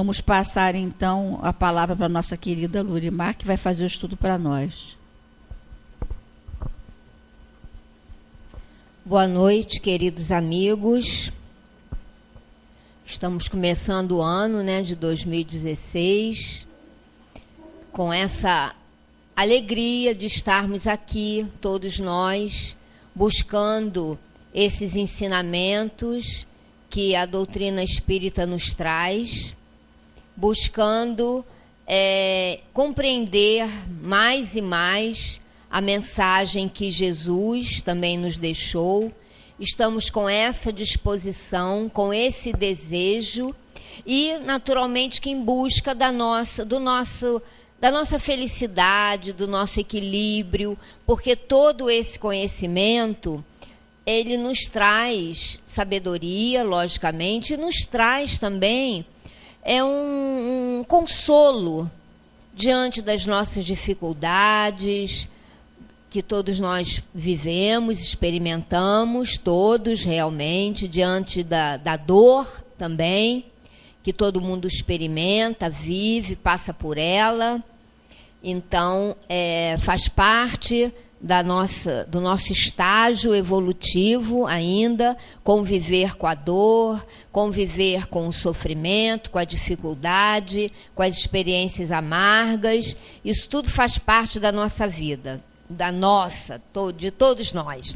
Vamos passar, então, a palavra para a nossa querida Lurimar, que vai fazer o estudo para nós. Boa noite, queridos amigos. Estamos começando o ano, de 2016, com essa alegria de estarmos aqui, todos nós, buscando esses ensinamentos que a doutrina espírita nos traz, buscando compreender mais e mais a mensagem que Jesus também nos deixou. Estamos com essa disposição, com esse desejo e, naturalmente, que em busca da nossa felicidade, do nosso equilíbrio, porque todo esse conhecimento, ele nos traz sabedoria, logicamente, e nos traz também um consolo diante das nossas dificuldades, que todos nós vivemos, experimentamos, todos realmente, diante da dor também, que todo mundo experimenta, vive, passa por ela. Então, faz parte do nosso estágio evolutivo ainda, conviver com a dor, conviver com o sofrimento, com a dificuldade, com as experiências amargas. Isso tudo faz parte da nossa vida, de todos nós,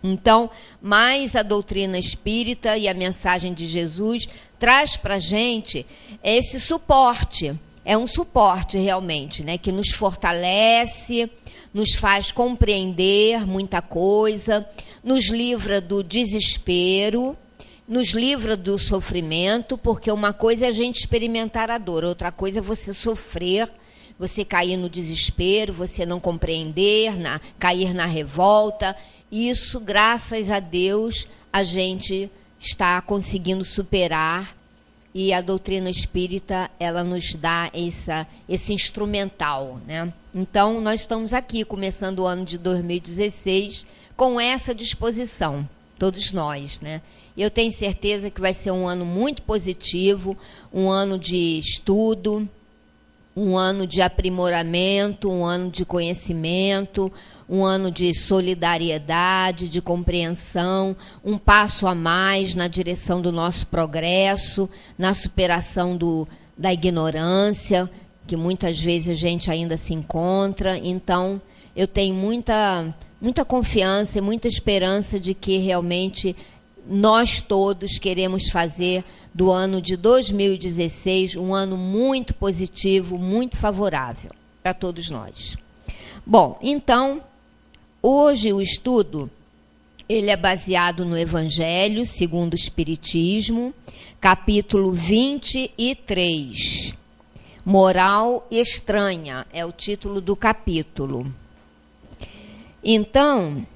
Então, mais a doutrina espírita e a mensagem de Jesus traz para a gente esse suporte. É um suporte realmente, que nos fortalece, nos faz compreender muita coisa, nos livra do desespero, nos livra do sofrimento, porque uma coisa é a gente experimentar a dor, outra coisa é você sofrer, você cair no desespero, você não compreender, cair na revolta. Isso, graças a Deus, a gente está conseguindo superar, e a doutrina espírita, ela nos dá esse instrumental, Então, nós estamos aqui, começando o ano de 2016, com essa disposição, todos nós, Eu tenho certeza que vai ser um ano muito positivo, um ano de estudo, um ano de aprimoramento, um ano de conhecimento, um ano de solidariedade, de compreensão, um passo a mais na direção do nosso progresso, na superação da ignorância, que muitas vezes a gente ainda se encontra. Então, eu tenho muita confiança e muita esperança de que realmente nós todos queremos fazer do ano de 2016 um ano muito positivo, muito favorável para todos nós. Bom, então, hoje o estudo, ele é baseado no Evangelho segundo o Espiritismo, capítulo 23. Moral estranha é o título do capítulo. Então,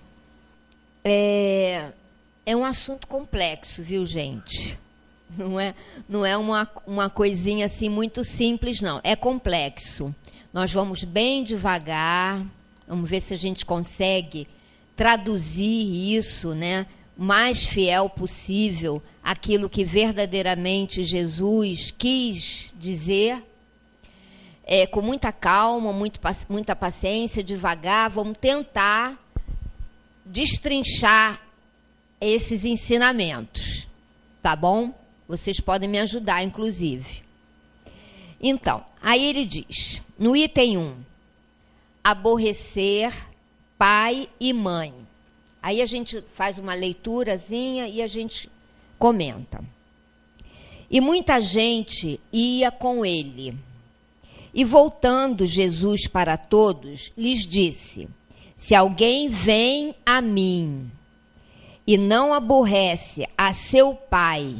é um assunto complexo, viu, gente? Não é uma coisinha assim muito simples, não. É complexo. Nós vamos bem devagar, vamos ver se a gente consegue traduzir isso, mais fiel possível, aquilo que verdadeiramente Jesus quis dizer. Com muita calma, muita paciência, devagar, vamos tentar destrinchar esses ensinamentos, tá bom? Vocês podem me ajudar, inclusive. Então, aí ele diz, no item 1, aborrecer pai e mãe. Aí a gente faz uma leiturazinha e a gente comenta. E muita gente ia com ele. E voltando Jesus para todos, lhes disse, se alguém vem a mim e não aborrece a seu pai,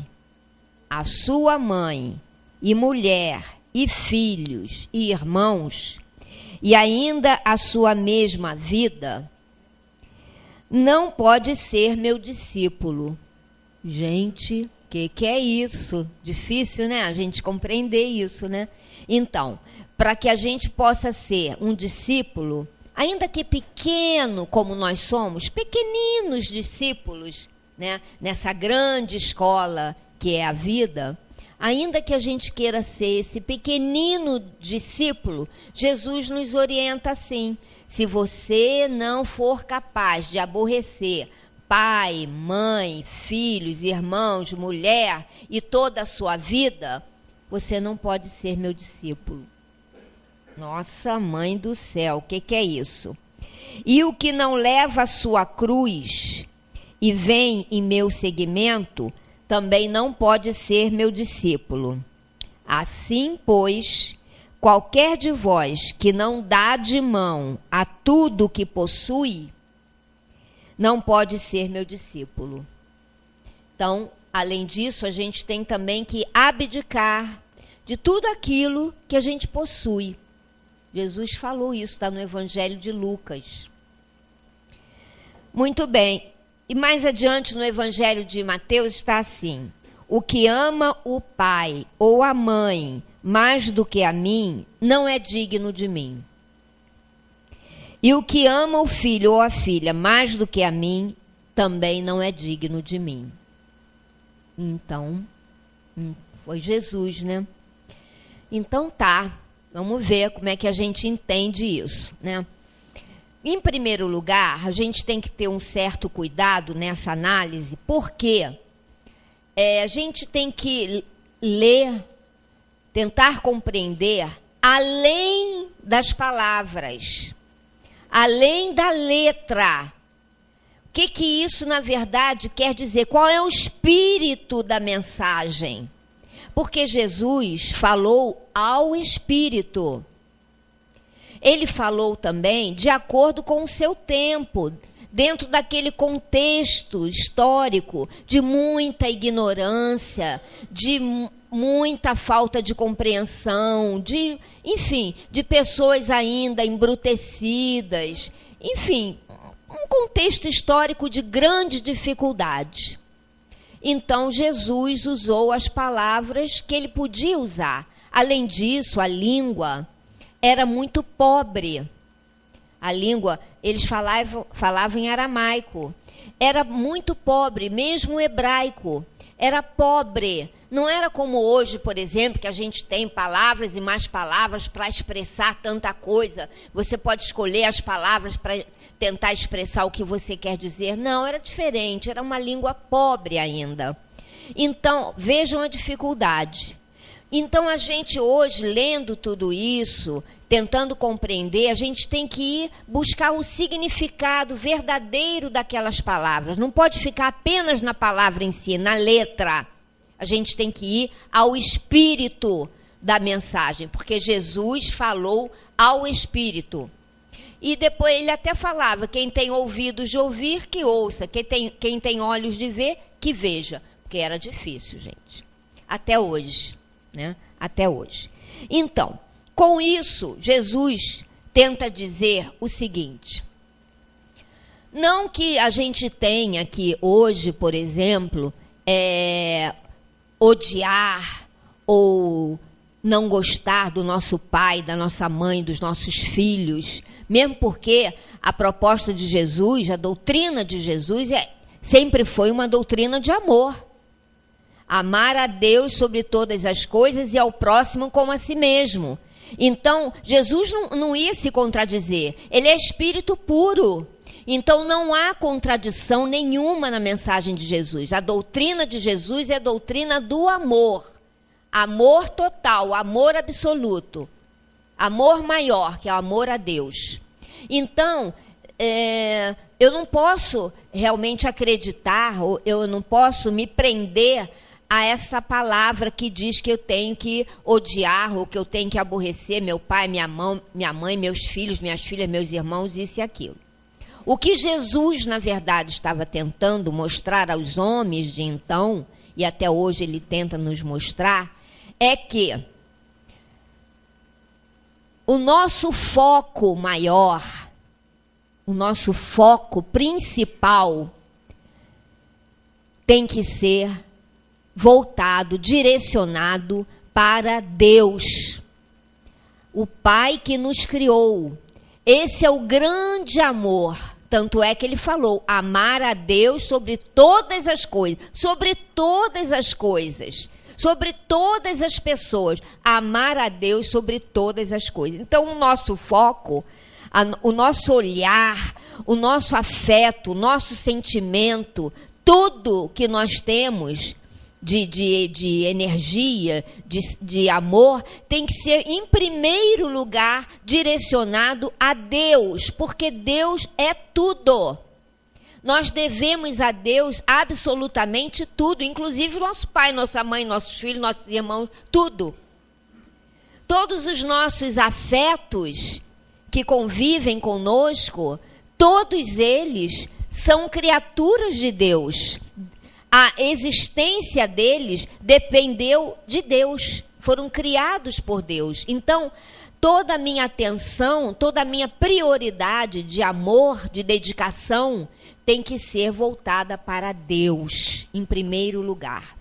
a sua mãe, e mulher, e filhos, e irmãos, e ainda a sua mesma vida, não pode ser meu discípulo. Gente, que é isso? Difícil, a gente compreender isso, Então, para que a gente possa ser um discípulo, ainda que pequeno como nós somos, pequeninos discípulos, nessa grande escola que é a vida, ainda que a gente queira ser esse pequenino discípulo, Jesus nos orienta assim: se você não for capaz de aborrecer pai, mãe, filhos, irmãos, mulher e toda a sua vida, você não pode ser meu discípulo. Nossa, mãe do céu, o que é isso? E o que não leva a sua cruz e vem em meu seguimento, também não pode ser meu discípulo. Assim, pois, qualquer de vós que não dá de mão a tudo que possui, não pode ser meu discípulo. Então, além disso, a gente tem também que abdicar de tudo aquilo que a gente possui. Jesus falou isso, está no Evangelho de Lucas. Muito bem. E mais adiante no Evangelho de Mateus está assim: o que ama o pai ou a mãe mais do que a mim, não é digno de mim. E o que ama o filho ou a filha mais do que a mim, também não é digno de mim. Então, foi Jesus, né? Então tá, vamos ver como é que a gente entende isso, né? Em primeiro lugar, a gente tem que ter um certo cuidado nessa análise, porque a gente tem que ler, tentar compreender além das palavras, além da letra. O que isso, na verdade, quer dizer? Qual é o espírito da mensagem? Porque Jesus falou ao Espírito. Ele falou também de acordo com o seu tempo, dentro daquele contexto histórico de muita ignorância, de muita falta de compreensão, enfim, de pessoas ainda embrutecidas, enfim, um contexto histórico de grande dificuldade. Então, Jesus usou as palavras que ele podia usar. Além disso, a língua era muito pobre. A língua, eles falavam em aramaico. Era muito pobre, mesmo o hebraico. Era pobre. Não era como hoje, por exemplo, que a gente tem palavras e mais palavras para expressar tanta coisa. Você pode escolher as palavras para tentar expressar o que você quer dizer. Não, era diferente, era uma língua pobre ainda. Então, vejam a dificuldade. Então, a gente hoje, lendo tudo isso, tentando compreender, a gente tem que ir buscar o significado verdadeiro daquelas palavras. Não pode ficar apenas na palavra em si, na letra. A gente tem que ir ao espírito da mensagem, porque Jesus falou ao espírito. E depois ele até falava: quem tem ouvidos de ouvir, que ouça. Quem tem olhos de ver, que veja. Porque era difícil, gente. Até hoje, né? Até hoje. Então, com isso, Jesus tenta dizer o seguinte: não que a gente tenha que hoje, por exemplo, odiar ou não gostar do nosso pai, da nossa mãe, dos nossos filhos, mesmo porque a proposta de Jesus, a doutrina de Jesus, sempre foi uma doutrina de amor. Amar a Deus sobre todas as coisas e ao próximo como a si mesmo. Então, Jesus não ia se contradizer. Ele é espírito puro. Então, não há contradição nenhuma na mensagem de Jesus. A doutrina de Jesus é a doutrina do amor. Amor total, amor absoluto. Amor maior, que é o amor a Deus. Então, eu não posso realmente acreditar, ou eu não posso me prender a essa palavra que diz que eu tenho que odiar, ou que eu tenho que aborrecer meu pai, minha mãe, meus filhos, minhas filhas, meus irmãos, isso e aquilo. O que Jesus, na verdade, estava tentando mostrar aos homens de então, e até hoje ele tenta nos mostrar, é que o nosso foco maior, o nosso foco principal tem que ser voltado, direcionado para Deus, o Pai que nos criou. Esse é o grande amor. Tanto é que ele falou: amar a Deus sobre todas as coisas, sobre todas as coisas, sobre todas as pessoas, amar a Deus sobre todas as coisas. Então, o nosso foco, o nosso olhar, o nosso afeto, o nosso sentimento, tudo que nós temos de energia, de amor, tem que ser, em primeiro lugar, direcionado a Deus, porque Deus é tudo. Nós devemos a Deus absolutamente tudo, inclusive nosso pai, nossa mãe, nossos filhos, nossos irmãos, tudo. Todos os nossos afetos que convivem conosco, todos eles são criaturas de Deus. A existência deles dependeu de Deus, foram criados por Deus. Então, toda a minha atenção, toda a minha prioridade de amor, de dedicação, tem que ser voltada para Deus, em primeiro lugar.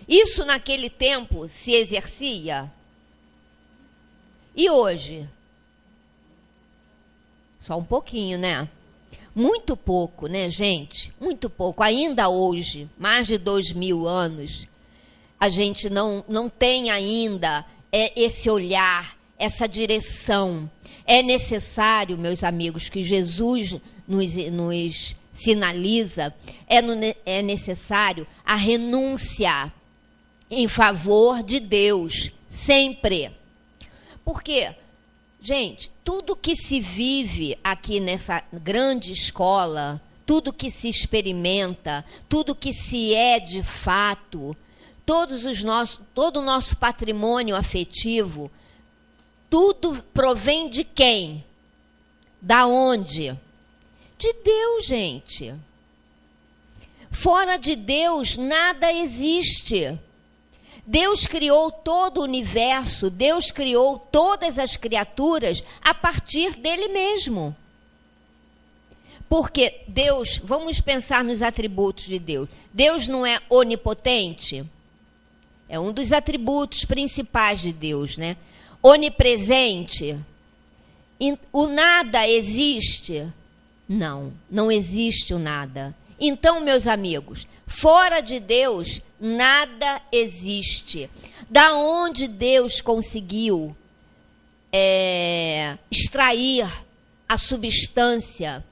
Isso naquele tempo se exercia. E hoje? Só um pouquinho, né? Muito pouco, né, gente? Muito pouco. Ainda hoje, mais de 2000 anos, a gente não tem ainda esse olhar, essa direção. É necessário, meus amigos, que Jesus nos sinaliza, é necessário a renúncia em favor de Deus, sempre. Por quê? Gente, tudo que se vive aqui nessa grande escola, tudo que se experimenta, tudo que se é de fato, todo o nosso patrimônio afetivo, tudo provém de quem? Da onde? De Deus, gente. Fora de Deus, nada existe. Deus criou todo o universo, Deus criou todas as criaturas a partir dele mesmo. Porque Deus, vamos pensar nos atributos de Deus. Deus não é onipotente? É um dos atributos principais de Deus, né? Onipresente? O nada existe? Não, não existe o nada. Então, meus amigos, fora de Deus, nada existe. Da onde Deus conseguiu extrair a substância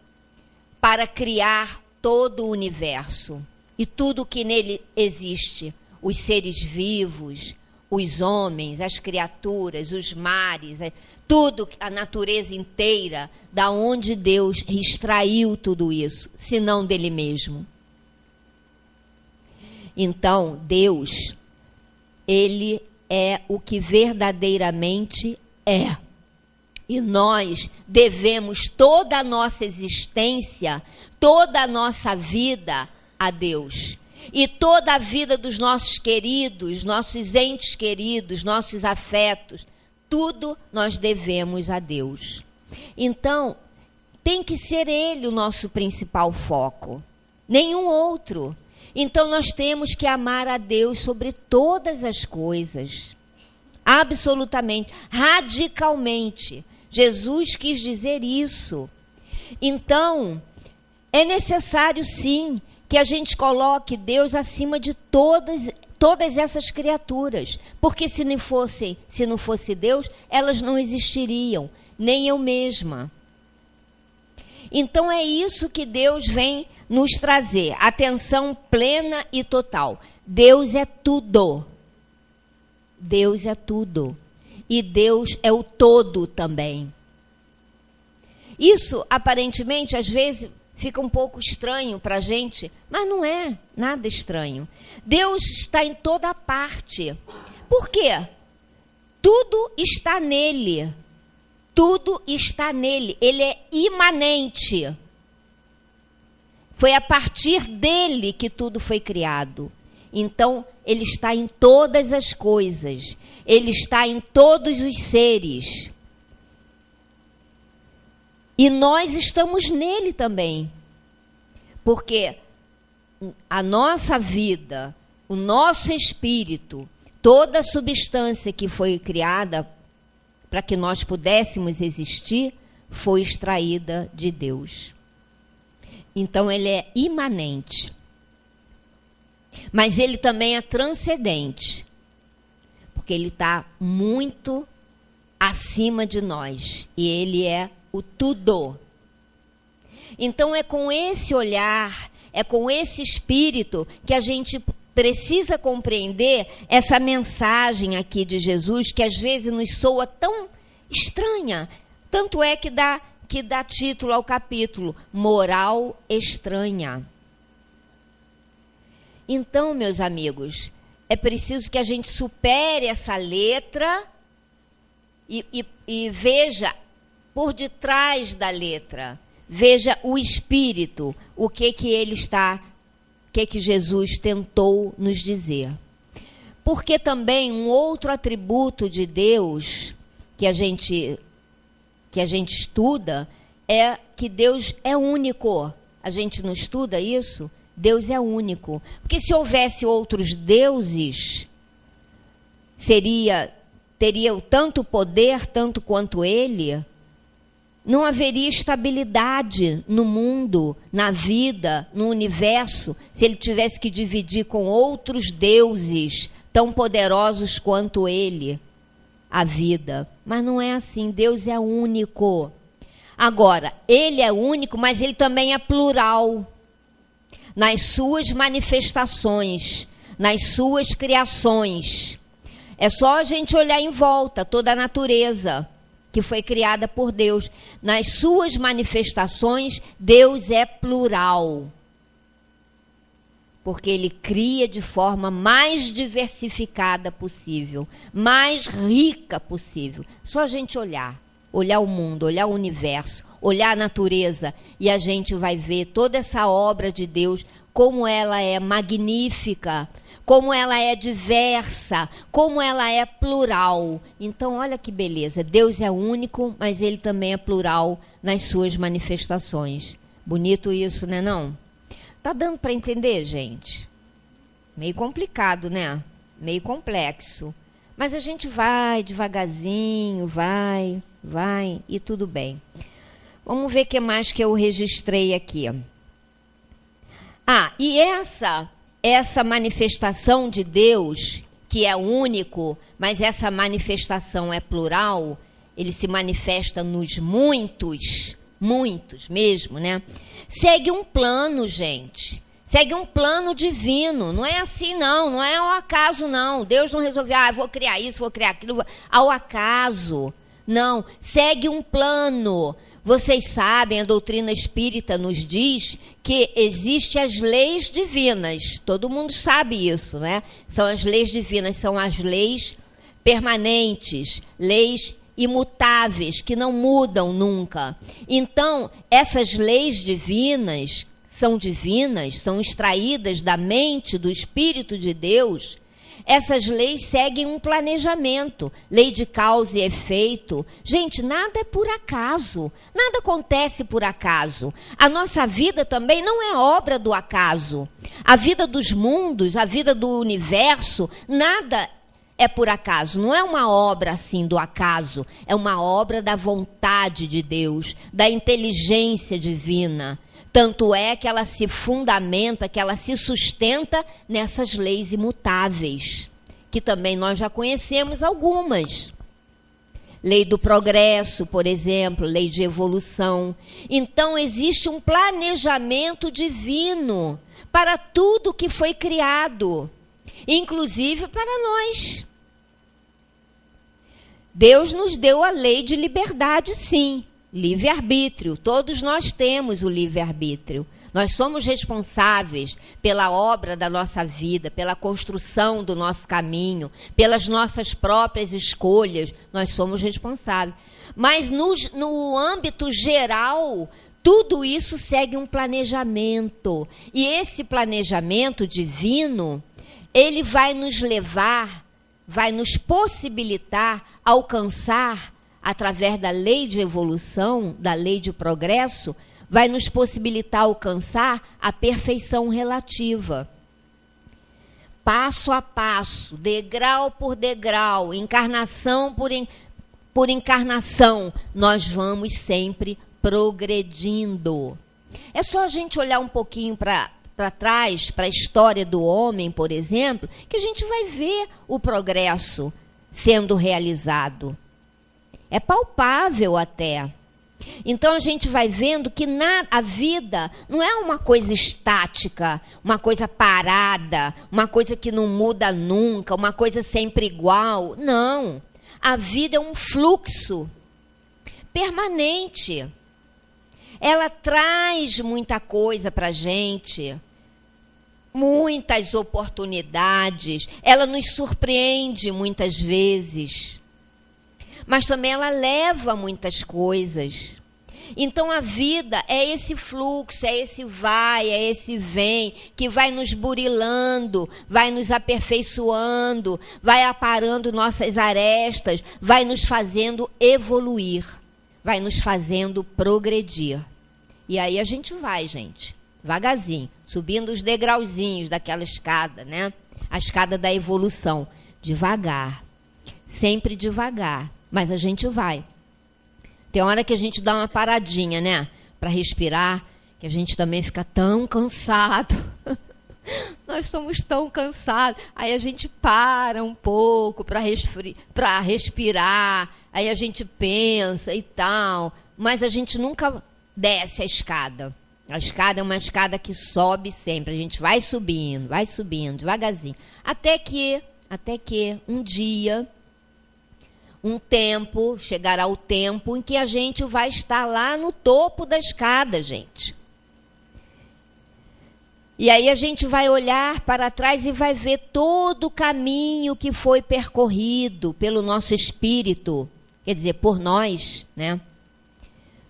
para criar todo o universo e tudo que nele existe, os seres vivos, os homens, as criaturas, os mares, tudo, a natureza inteira, da onde Deus extraiu tudo isso, senão dele mesmo. Então, Deus, ele é o que verdadeiramente é. E nós devemos toda a nossa existência, toda a nossa vida a Deus. E toda a vida dos nossos queridos, nossos entes queridos, nossos afetos, tudo nós devemos a Deus. Então, tem que ser Ele o nosso principal foco, nenhum outro. Então, nós temos que amar a Deus sobre todas as coisas, absolutamente, radicalmente. Jesus quis dizer isso. Então, é necessário, sim, que a gente coloque Deus acima de todas essas criaturas. Porque se não fosse Deus, elas não existiriam, nem eu mesma. Então é isso que Deus vem nos trazer, atenção plena e total. Deus é tudo. Deus é tudo. E Deus é o todo também. Isso, aparentemente, às vezes fica um pouco estranho para a gente, mas não é nada estranho. Deus está em toda parte. Por quê? Tudo está nele. Tudo está nele. Ele é imanente. Foi a partir dele que tudo foi criado. Então, ele está em todas as coisas. Ele está em todos os seres. E nós estamos nele também. Porque a nossa vida, o nosso espírito, toda a substância que foi criada para que nós pudéssemos existir, foi extraída de Deus. Então, ele é imanente. Mas ele também é transcendente, porque ele está muito acima de nós. E ele é o tudo. Então é com esse olhar, é com esse espírito que a gente precisa compreender essa mensagem aqui de Jesus, que às vezes nos soa tão estranha. Tanto é que dá título ao capítulo, Moral Estranha. Então, meus amigos, é preciso que a gente supere essa letra e veja por detrás da letra, veja o espírito, o que Jesus tentou nos dizer. Porque também um outro atributo de Deus que a gente estuda é que Deus é único. A gente não estuda isso? Deus é único. Porque se houvesse outros deuses, teriam tanto poder, tanto quanto ele, não haveria estabilidade no mundo, na vida, no universo, se ele tivesse que dividir com outros deuses tão poderosos quanto ele a vida. Mas não é assim, Deus é único. Agora, ele é único, mas ele também é plural nas suas manifestações, nas suas criações. É só a gente olhar em volta, toda a natureza que foi criada por Deus. Nas suas manifestações, Deus é plural. Porque ele cria de forma mais diversificada possível, mais rica possível. Só a gente olhar o mundo, olhar o universo, olhar a natureza, e a gente vai ver toda essa obra de Deus, como ela é magnífica, como ela é diversa, como ela é plural. Então, olha que beleza. Deus é único, mas ele também é plural nas suas manifestações. Bonito isso, né, não? Tá dando para entender, gente? Meio complicado, né? Meio complexo. Mas a gente vai devagarzinho, vai, e tudo bem. Vamos ver o que mais que eu registrei aqui. E essa manifestação de Deus, que é único, mas essa manifestação é plural, ele se manifesta nos muitos mesmo, né? Segue um plano, gente. Segue um plano divino. Não é assim, não é ao acaso, não. Deus não resolveu, vou criar isso, vou criar aquilo, ao acaso. Não, segue um plano. Vocês sabem, a doutrina espírita nos diz que existem as leis divinas. Todo mundo sabe isso, né? São as leis divinas, são as leis permanentes, leis imutáveis, que não mudam nunca. Então, essas leis divinas, são extraídas da mente, do Espírito de Deus. Essas leis seguem um planejamento, lei de causa e efeito. Gente, nada é por acaso, nada acontece por acaso. A nossa vida também não é obra do acaso. A vida dos mundos, a vida do universo, nada é por acaso. Não é uma obra assim do acaso, é uma obra da vontade de Deus, da inteligência divina. Tanto é que ela se fundamenta, que ela se sustenta nessas leis imutáveis, que também nós já conhecemos algumas. Lei do progresso, por exemplo, lei de evolução. Então, existe um planejamento divino para tudo que foi criado, inclusive para nós. Deus nos deu a lei de liberdade, sim. Livre-arbítrio, todos nós temos o livre-arbítrio. Nós somos responsáveis pela obra da nossa vida, pela construção do nosso caminho, pelas nossas próprias escolhas, nós somos responsáveis. Mas no âmbito geral, tudo isso segue um planejamento. E esse planejamento divino, ele vai nos levar, vai nos possibilitar alcançar, através da lei de evolução, da lei de progresso, vai nos possibilitar alcançar a perfeição relativa. Passo a passo, degrau por degrau, encarnação por encarnação, nós vamos sempre progredindo. É só a gente olhar um pouquinho para para trás, para a história do homem, por exemplo, que a gente vai ver o progresso sendo realizado. É palpável até. Então a gente vai vendo que a vida não é uma coisa estática, uma coisa parada, uma coisa que não muda nunca, uma coisa sempre igual. Não. A vida é um fluxo permanente. Ela traz muita coisa para a gente, muitas oportunidades. Ela nos surpreende muitas vezes. Mas também ela leva muitas coisas. Então a vida é esse fluxo, é esse vai, é esse vem, que vai nos burilando, vai nos aperfeiçoando, vai aparando nossas arestas, vai nos fazendo evoluir, vai nos fazendo progredir. E aí a gente vai, gente, devagarzinho, subindo os degrauzinhos daquela escada, né? A escada da evolução, devagar, sempre devagar. Mas a gente vai. Tem hora que a gente dá uma paradinha, né? Para respirar, que a gente também fica tão cansado. Nós somos tão cansados. Aí a gente para um pouco para respirar. Aí a gente pensa e tal. Mas a gente nunca desce a escada. A escada é uma escada que sobe sempre. A gente vai subindo, devagarzinho. Até que um dia... chegará o tempo em que a gente vai estar lá no topo da escada, gente. E aí a gente vai olhar para trás e vai ver todo o caminho que foi percorrido pelo nosso espírito, quer dizer, por nós, né?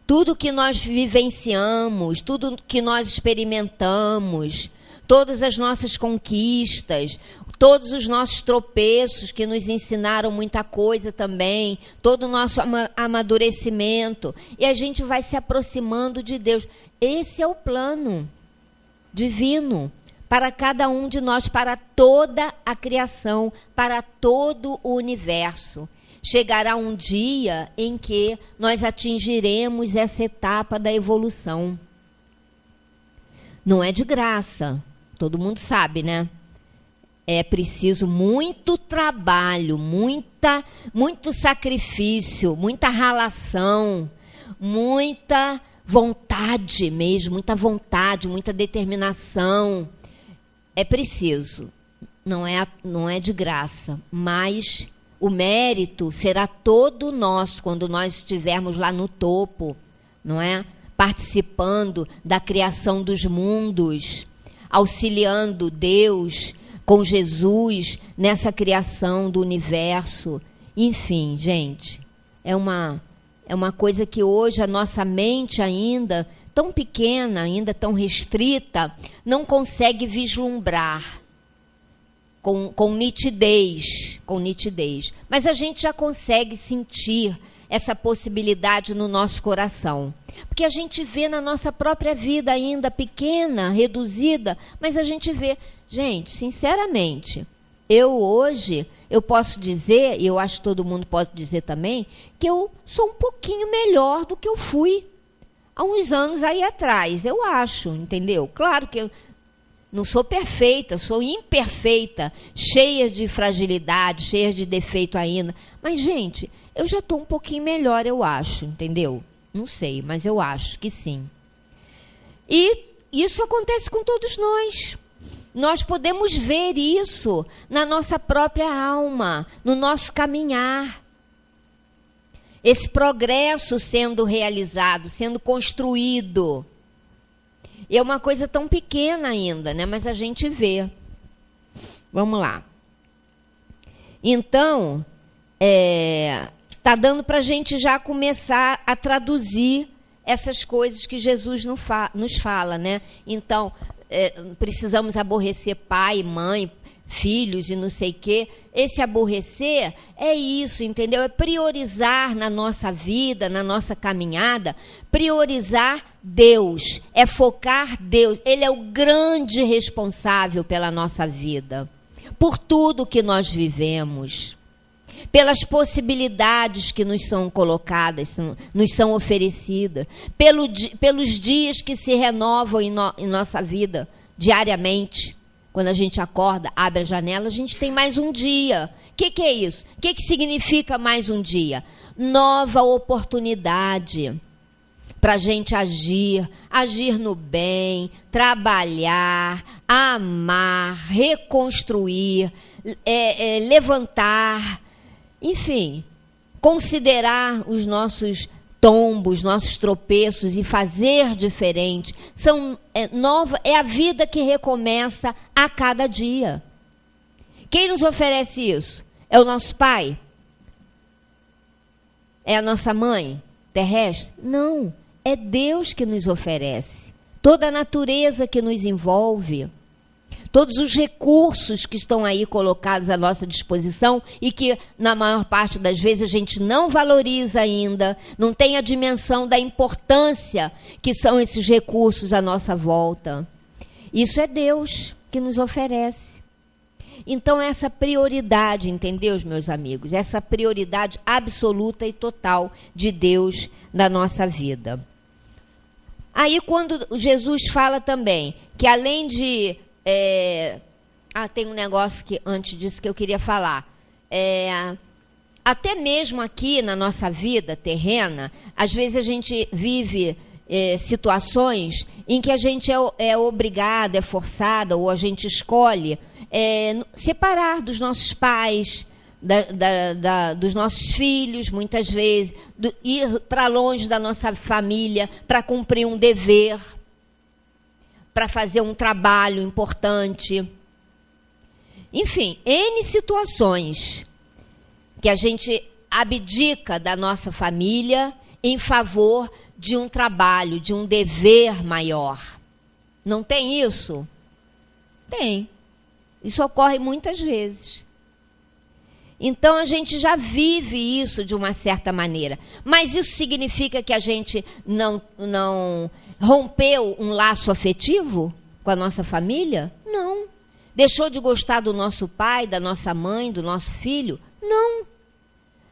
Tudo que nós vivenciamos, tudo que nós experimentamos, todas as nossas conquistas, todos os nossos tropeços que nos ensinaram muita coisa também, todo o nosso amadurecimento, e a gente vai se aproximando de Deus. Esse é o plano divino para cada um de nós, para toda a criação, para todo o universo. Chegará um dia em que nós atingiremos essa etapa da evolução. Não é de graça, todo mundo sabe, né? É preciso muito trabalho, muito sacrifício, muita ralação, muita vontade mesmo, muita vontade, muita determinação. É preciso, não é de graça, mas o mérito será todo nosso quando nós estivermos lá no topo, não é? Participando da criação dos mundos, auxiliando Deus com Jesus nessa criação do universo. Enfim, gente, é uma coisa que hoje a nossa mente ainda, tão pequena, ainda tão restrita, não consegue vislumbrar com nitidez. Mas a gente já consegue sentir essa possibilidade no nosso coração. Porque a gente vê na nossa própria vida ainda pequena, reduzida, mas a gente vê. Gente, sinceramente, hoje, eu posso dizer, e eu acho que todo mundo pode dizer também, que eu sou um pouquinho melhor do que eu fui há uns anos aí atrás, eu acho, entendeu? Claro que eu não sou perfeita, sou imperfeita, cheia de fragilidade, cheia de defeito ainda, mas, gente, eu já estou um pouquinho melhor, eu acho, entendeu? Não sei, mas eu acho que sim. E isso acontece com todos nós. Nós podemos ver isso na nossa própria alma, no nosso caminhar. Esse progresso sendo realizado, sendo construído. E é uma coisa tão pequena ainda, né? Mas a gente vê. Vamos lá. Então, está dando para a gente já começar a traduzir essas coisas que Jesus nos fala, né? Então, precisamos aborrecer pai, mãe, filhos e não sei o quê. Esse aborrecer é isso, entendeu? É priorizar na nossa vida, na nossa caminhada, priorizar Deus, é focar Deus. Ele é o grande responsável pela nossa vida, por tudo que nós vivemos, pelas possibilidades que nos são colocadas, nos são oferecidas, pelos dias que se renovam em nossa vida, diariamente, quando a gente acorda, abre a janela, a gente tem mais um dia. O que é isso? O que significa mais um dia? Nova oportunidade para a gente agir no bem, trabalhar, amar, reconstruir, levantar, enfim, considerar os nossos tombos, nossos tropeços e fazer diferente. É a vida que recomeça a cada dia. Quem nos oferece isso? É o nosso pai? É a nossa mãe terrestre? Não, é Deus que nos oferece. Toda a natureza que nos envolve, todos os recursos que estão aí colocados à nossa disposição e que, na maior parte das vezes, a gente não valoriza ainda, não tem a dimensão da importância que são esses recursos à nossa volta. Isso é Deus que nos oferece. Então, essa prioridade, entendeu, meus amigos? Essa prioridade absoluta e total de Deus na nossa vida. Aí, quando Jesus fala também que além de... tem um negócio que antes disso que eu queria falar. Até mesmo aqui na nossa vida terrena, às vezes a gente vive situações em que a gente é obrigada, é forçada, ou a gente escolhe separar dos nossos pais, dos nossos filhos, muitas vezes, ir para longe da nossa família para cumprir um dever, para fazer um trabalho importante. Enfim, N situações que a gente abdica da nossa família em favor de um trabalho, de um dever maior. Não tem isso? Tem. Isso ocorre muitas vezes. Então, a gente já vive isso de uma certa maneira. Mas isso significa que a gente não rompeu um laço afetivo com a nossa família? Não. Deixou de gostar do nosso pai, da nossa mãe, do nosso filho? Não.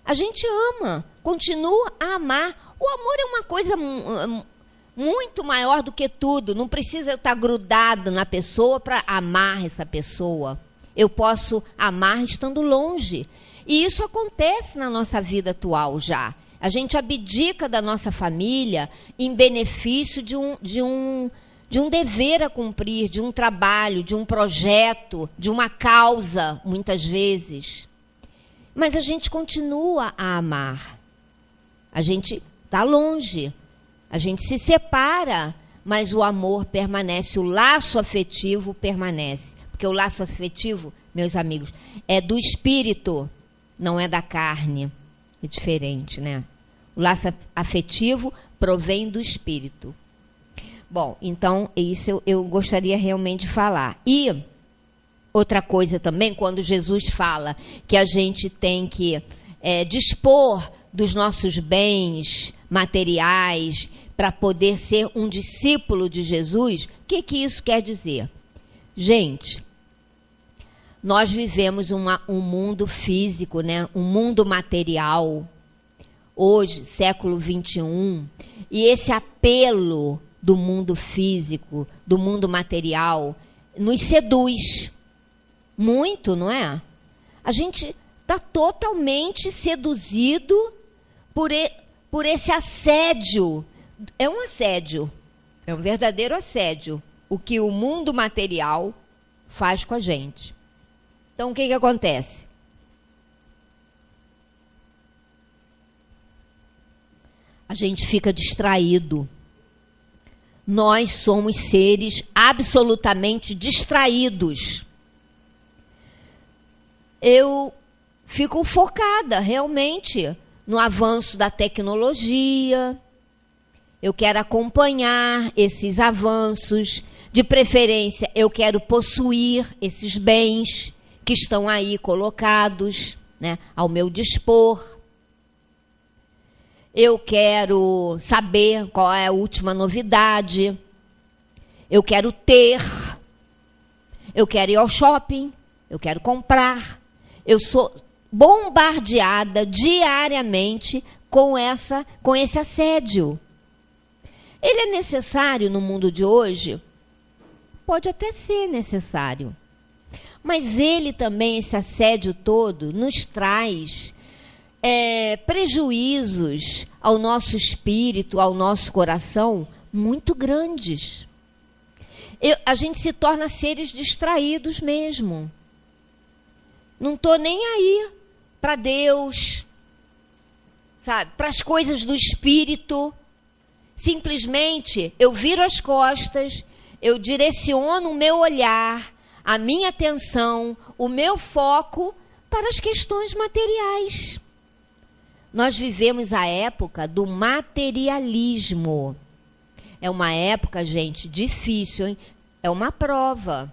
A gente ama, continua a amar. O amor é uma coisa muito maior do que tudo. Não precisa eu estar grudado na pessoa para amar essa pessoa. Eu posso amar estando longe. E isso acontece na nossa vida atual já. A gente abdica da nossa família em benefício de um dever a cumprir, de um trabalho, de um projeto, de uma causa, muitas vezes. Mas a gente continua a amar. A gente está longe. A gente se separa, mas o amor permanece, o laço afetivo permanece. Porque o laço afetivo, meus amigos, é do espírito, não é da carne. É diferente, né? O laço afetivo provém do espírito. Bom, então, isso eu gostaria realmente de falar. E outra coisa também, quando Jesus fala que a gente tem que dispor dos nossos bens materiais para poder ser um discípulo de Jesus, o que isso quer dizer? Gente, nós vivemos um mundo físico, né? Um mundo material, hoje, século 21, e esse apelo do mundo físico, do mundo material, nos seduz muito, não é? A gente está totalmente seduzido por esse assédio. É um assédio, é um verdadeiro assédio, o que o mundo material faz com a gente. Então, o que acontece? A gente fica distraído. Nós somos seres absolutamente distraídos. Eu fico focada, realmente, no avanço da tecnologia. Eu quero acompanhar esses avanços. De preferência, eu quero possuir esses bens que estão aí colocados, né, ao meu dispor. Eu quero saber qual é a última novidade. Eu quero ter. Eu quero ir ao shopping. Eu quero comprar. Eu sou bombardeada diariamente com esse assédio. Ele é necessário no mundo de hoje? Pode até ser necessário. Mas ele também, esse assédio todo, nos traz prejuízos ao nosso espírito, ao nosso coração, muito grandes. A gente se torna seres distraídos mesmo. Não estou nem aí para Deus, sabe, para as coisas do espírito. Simplesmente eu viro as costas, eu direciono o meu olhar, a minha atenção, o meu foco para as questões materiais. Nós vivemos a época do materialismo. É uma época, gente, difícil, hein? É uma prova.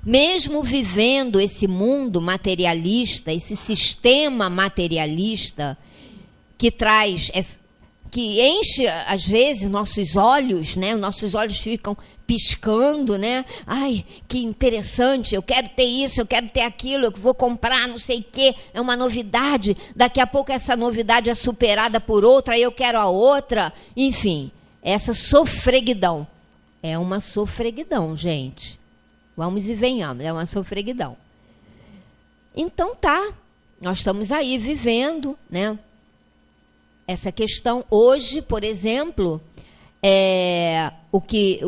Mesmo vivendo esse mundo materialista, esse sistema materialista que traz, que enche às vezes nossos olhos, né? Nossos olhos ficam piscando, né? Ai, que interessante, eu quero ter isso, eu quero ter aquilo, eu vou comprar não sei o quê, é uma novidade, daqui a pouco essa novidade é superada por outra, aí eu quero a outra, enfim, essa sofreguidão. É uma sofreguidão, gente. Vamos e venhamos, é uma sofreguidão. Então tá, nós estamos aí vivendo, né? Essa questão hoje, por exemplo, o que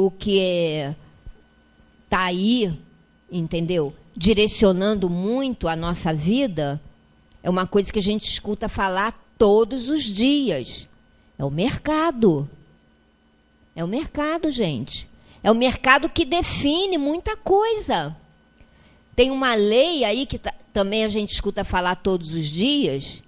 está aí, entendeu? Direcionando muito a nossa vida, é uma coisa que a gente escuta falar todos os dias. É o mercado. É o mercado, gente. É o mercado que define muita coisa. Tem uma lei aí que também a gente escuta falar todos os dias,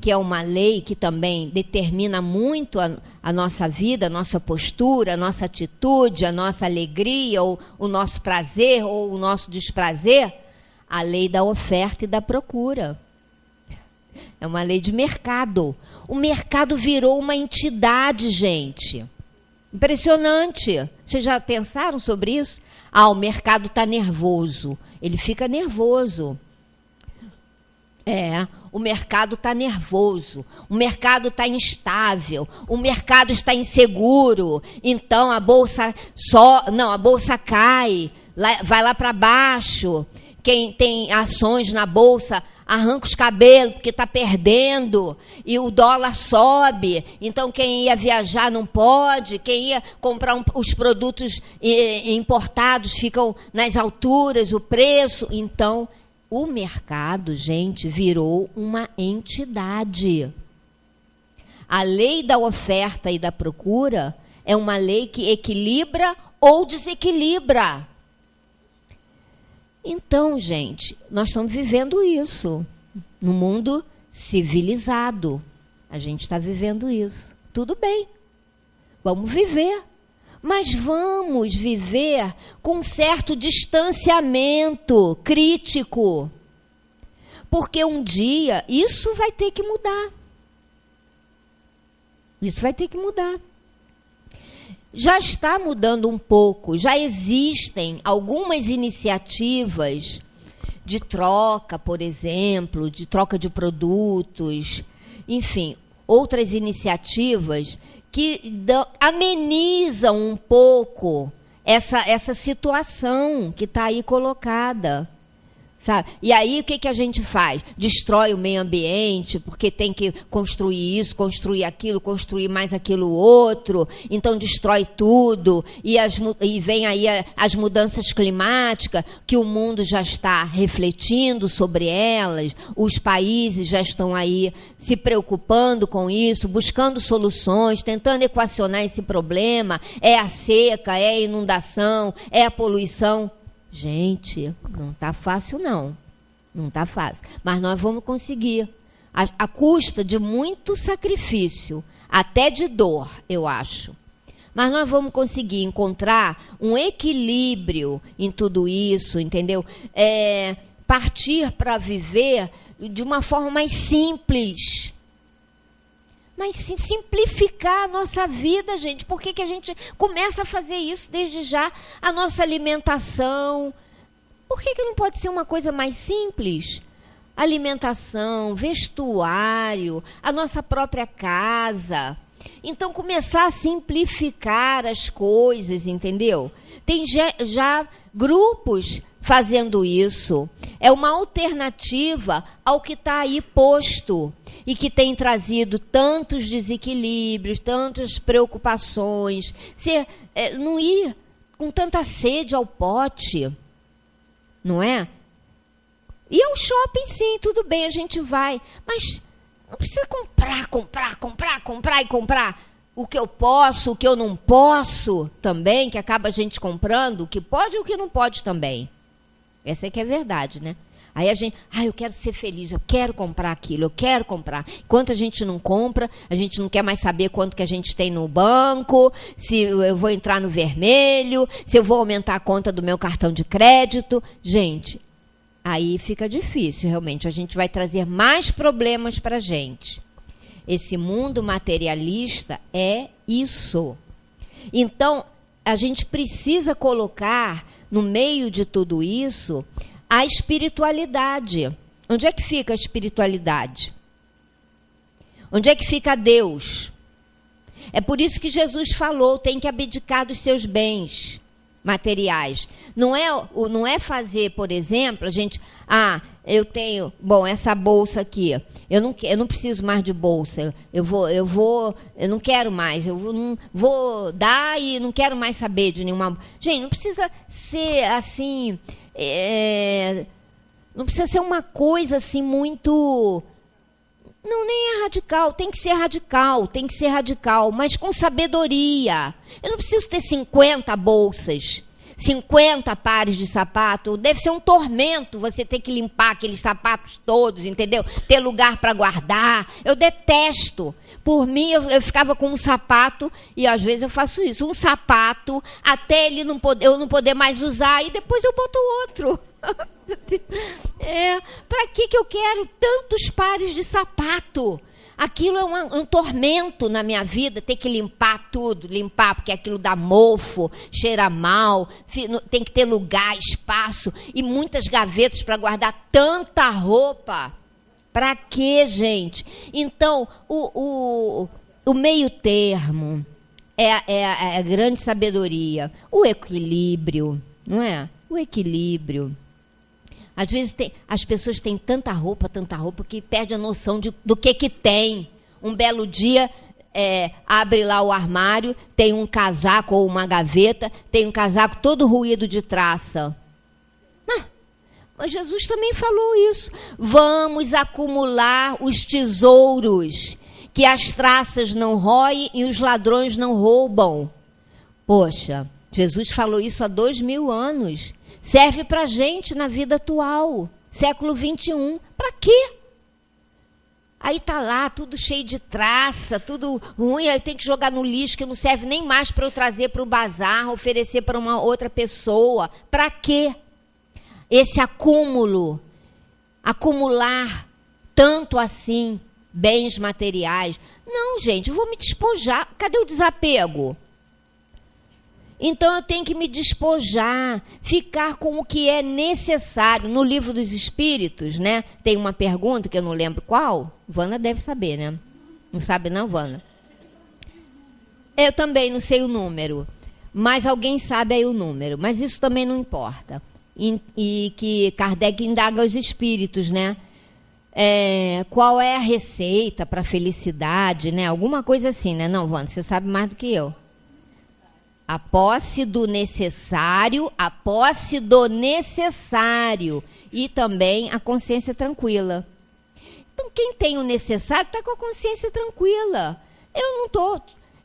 que é uma lei que também determina muito a nossa vida, a nossa postura, a nossa atitude, a nossa alegria, ou o nosso prazer, ou o nosso desprazer, a lei da oferta e da procura. É uma lei de mercado. O mercado virou uma entidade, gente. Impressionante. Vocês já pensaram sobre isso? O mercado está nervoso. Ele fica nervoso. O mercado está nervoso, o mercado está instável, o mercado está inseguro, então a bolsa cai, vai lá para baixo. Quem tem ações na bolsa arranca os cabelos porque está perdendo, e o dólar sobe, então quem ia viajar não pode, quem ia comprar os produtos importados ficam nas alturas, o preço, então o mercado, gente, virou uma entidade. A lei da oferta e da procura é uma lei que equilibra ou desequilibra. Então, gente, nós estamos vivendo isso no mundo civilizado. A gente está vivendo isso. Tudo bem, vamos viver. Mas vamos viver com um certo distanciamento crítico. Porque um dia isso vai ter que mudar. Isso vai ter que mudar. Já está mudando um pouco, já existem algumas iniciativas de troca, por exemplo, de troca de produtos, enfim, outras iniciativas que amenizam um pouco essa situação que está aí colocada. Sabe? E aí o que a gente faz? Destrói o meio ambiente, porque tem que construir isso, construir aquilo, construir mais aquilo outro, então destrói tudo, e vem aí as mudanças climáticas, que o mundo já está refletindo sobre elas, os países já estão aí se preocupando com isso, buscando soluções, tentando equacionar esse problema, é a seca, é a inundação, é a poluição. Gente, não está fácil não, não está fácil, mas nós vamos conseguir, à custa de muito sacrifício, até de dor, eu acho, mas nós vamos conseguir encontrar um equilíbrio em tudo isso, entendeu? Partir para viver de uma forma mais simples, mas simplificar a nossa vida, gente. Por que a gente começa a fazer isso desde já? A nossa alimentação. Por que não pode ser uma coisa mais simples? Alimentação, vestuário, a nossa própria casa. Então, começar a simplificar as coisas, entendeu? Tem já grupos fazendo isso. É uma alternativa ao que está aí posto e que tem trazido tantos desequilíbrios, tantas preocupações. Não ir com tanta sede ao pote, não é? E ao shopping, sim, tudo bem, a gente vai. Mas não precisa comprar e comprar. O que eu posso, o que eu não posso também, que acaba a gente comprando, o que pode e o que não pode também. Essa é que é a verdade, né? Aí a gente, eu quero ser feliz, eu quero comprar aquilo, eu quero comprar. Enquanto a gente não compra, a gente não quer mais saber quanto que a gente tem no banco, se eu vou entrar no vermelho, se eu vou aumentar a conta do meu cartão de crédito. Gente, aí fica difícil, realmente. A gente vai trazer mais problemas para a gente. Esse mundo materialista é isso. Então, a gente precisa colocar no meio de tudo isso a espiritualidade. Onde é que fica a espiritualidade? Onde é que fica Deus? É por isso que Jesus falou, tem que abdicar dos seus bens materiais. Não é fazer, por exemplo, a gente, eu tenho, essa bolsa aqui, eu não preciso mais de bolsa, eu não quero mais, não vou dar e não quero mais saber de nenhuma. Gente, não precisa ser assim, não precisa ser uma coisa assim muito. Não, nem é radical, tem que ser radical, mas com sabedoria. Eu não preciso ter 50 bolsas, 50 pares de sapato. Deve ser um tormento você ter que limpar aqueles sapatos todos, entendeu? Ter lugar para guardar. Eu detesto. Por mim, eu ficava com um sapato, e às vezes eu faço isso, um sapato, até eu não poder mais usar, e depois eu boto outro. Para que eu quero tantos pares de sapato? Aquilo é um tormento na minha vida, ter que limpar tudo, porque aquilo dá mofo, cheira mal, tem que ter lugar, espaço e muitas gavetas para guardar tanta roupa. Para quê, gente? Então, o meio termo é a grande sabedoria, o equilíbrio, não é? O equilíbrio. Às vezes as pessoas têm tanta roupa, que perde a noção do que tem. Um belo dia, abre lá o armário, tem um casaco ou uma gaveta, tem um casaco todo ruído de traça. Mas Jesus também falou isso. Vamos acumular os tesouros que as traças não roem e os ladrões não roubam. Poxa, Jesus falou isso há 2000 anos. Serve para a gente na vida atual, século 21. Para quê? Aí está lá, tudo cheio de traça, tudo ruim, aí tem que jogar no lixo, que não serve nem mais para eu trazer para o bazar, oferecer para uma outra pessoa. Para quê? Esse acumular tanto assim, bens materiais. Não, gente, eu vou me despojar. Cadê o desapego? Então eu tenho que me despojar, ficar com o que é necessário. No Livro dos Espíritos, né, tem uma pergunta que eu não lembro qual. Vana deve saber, né? Não sabe não, Vana? Eu também não sei o número, mas alguém sabe aí o número. Mas isso também não importa. E que Kardec indaga aos espíritos, né? Qual é a receita para a felicidade, né? Alguma coisa assim, né? Não, Vana, você sabe mais do que eu. A posse do necessário e também a consciência tranquila. Então, quem tem o necessário está com a consciência tranquila. Eu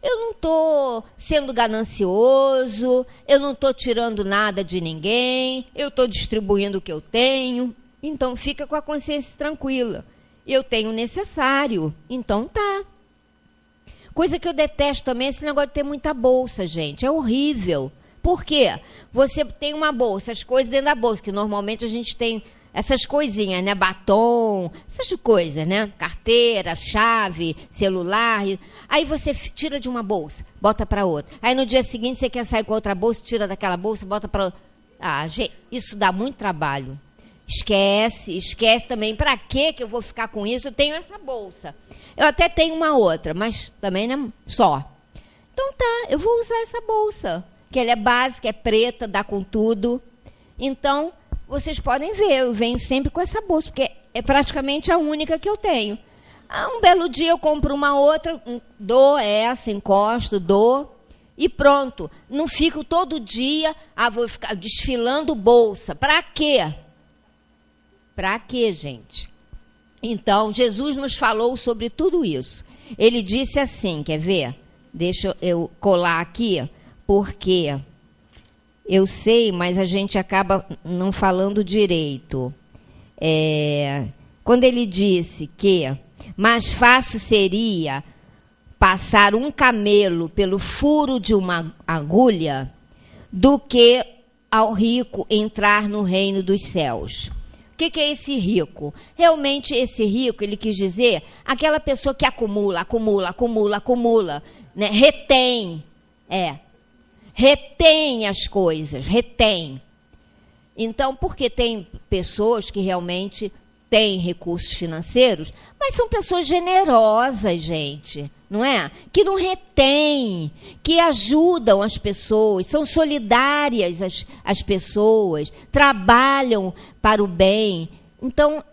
não estou sendo ganancioso, eu não estou tirando nada de ninguém, eu estou distribuindo o que eu tenho. Então, fica com a consciência tranquila. Eu tenho o necessário, então tá. Coisa que eu detesto também é esse negócio de ter muita bolsa, gente. É horrível. Por quê? Você tem uma bolsa, as coisas dentro da bolsa, que normalmente a gente tem essas coisinhas, né? Batom, essas coisas, né? Carteira, chave, celular. Aí você tira de uma bolsa, bota para outra. Aí no dia seguinte você quer sair com outra bolsa, tira daquela bolsa, bota para outra. Gente, isso dá muito trabalho. esquece também. Para que eu vou ficar com isso? Eu tenho essa bolsa. Eu até tenho uma outra, mas também não é só. Então tá, eu vou usar essa bolsa, que ela é básica, é preta, dá com tudo. Então, vocês podem ver, eu venho sempre com essa bolsa, porque é praticamente a única que eu tenho. Um belo dia eu compro uma outra, dou essa, encosto, dou e pronto. Não fico todo dia, vou ficar desfilando bolsa. Para quê? Para quê, gente? Então, Jesus nos falou sobre tudo isso. Ele disse assim, quer ver? Deixa eu colar aqui, porque eu sei, mas a gente acaba não falando direito. Quando ele disse que mais fácil seria passar um camelo pelo furo de uma agulha do que ao rico entrar no reino dos céus. O que é esse rico? Realmente esse rico, ele quis dizer aquela pessoa que acumula, né? Retém as coisas, retém. Então, porque tem pessoas que realmente têm recursos financeiros, mas são pessoas generosas, gente, não é? Que não retêm, que ajudam as pessoas, são solidárias as pessoas, trabalham para o bem. Então,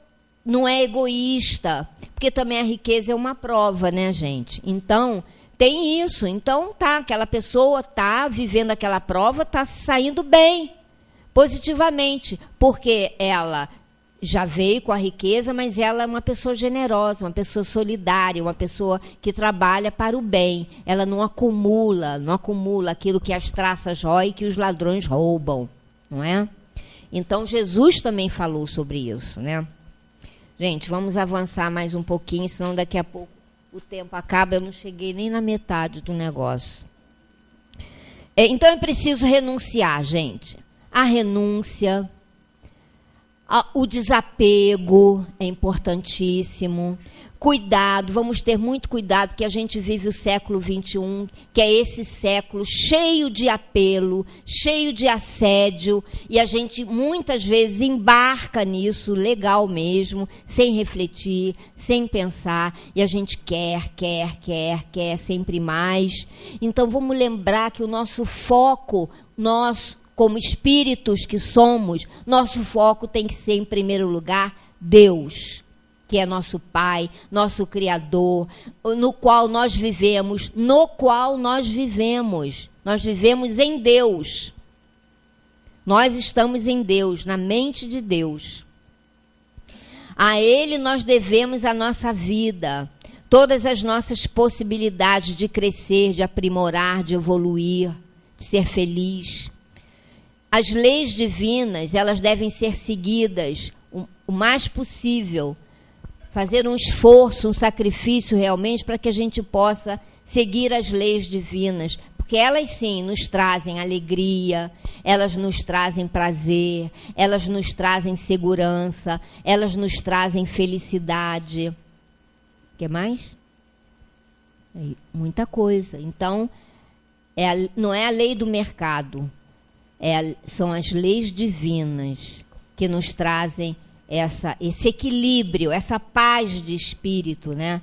não é egoísta, porque também a riqueza é uma prova, né, gente? Então, tem isso. Então, aquela pessoa está vivendo aquela prova, está saindo bem, positivamente, porque ela já veio com a riqueza, mas ela é uma pessoa generosa, uma pessoa solidária, uma pessoa que trabalha para o bem. Ela não acumula aquilo que as traças roem e que os ladrões roubam, não é? Então, Jesus também falou sobre isso, né? Gente, vamos avançar mais um pouquinho, senão daqui a pouco o tempo acaba, eu não cheguei nem na metade do negócio. Então, é preciso renunciar, gente. A renúncia, o desapego é importantíssimo. Cuidado, vamos ter muito cuidado, porque a gente vive o século XXI, que é esse século cheio de apelo, cheio de assédio, e a gente muitas vezes embarca nisso, legal mesmo, sem refletir, sem pensar, e a gente quer sempre mais. Então vamos lembrar que o nosso foco, nós como espíritos que somos, nosso foco tem que ser, em primeiro lugar, Deus, que é nosso Pai, nosso Criador, no qual nós vivemos. Nós vivemos em Deus. Nós estamos em Deus, na mente de Deus. A Ele nós devemos a nossa vida, todas as nossas possibilidades de crescer, de aprimorar, de evoluir, de ser feliz. As leis divinas, elas devem ser seguidas o mais possível, fazer um esforço, um sacrifício realmente para que a gente possa seguir as leis divinas, porque elas sim nos trazem alegria, elas nos trazem prazer, elas nos trazem segurança, elas nos trazem felicidade. O que mais? Muita coisa. Então, não é a lei do mercado, são as leis divinas que nos trazem esse equilíbrio, essa paz de espírito, né?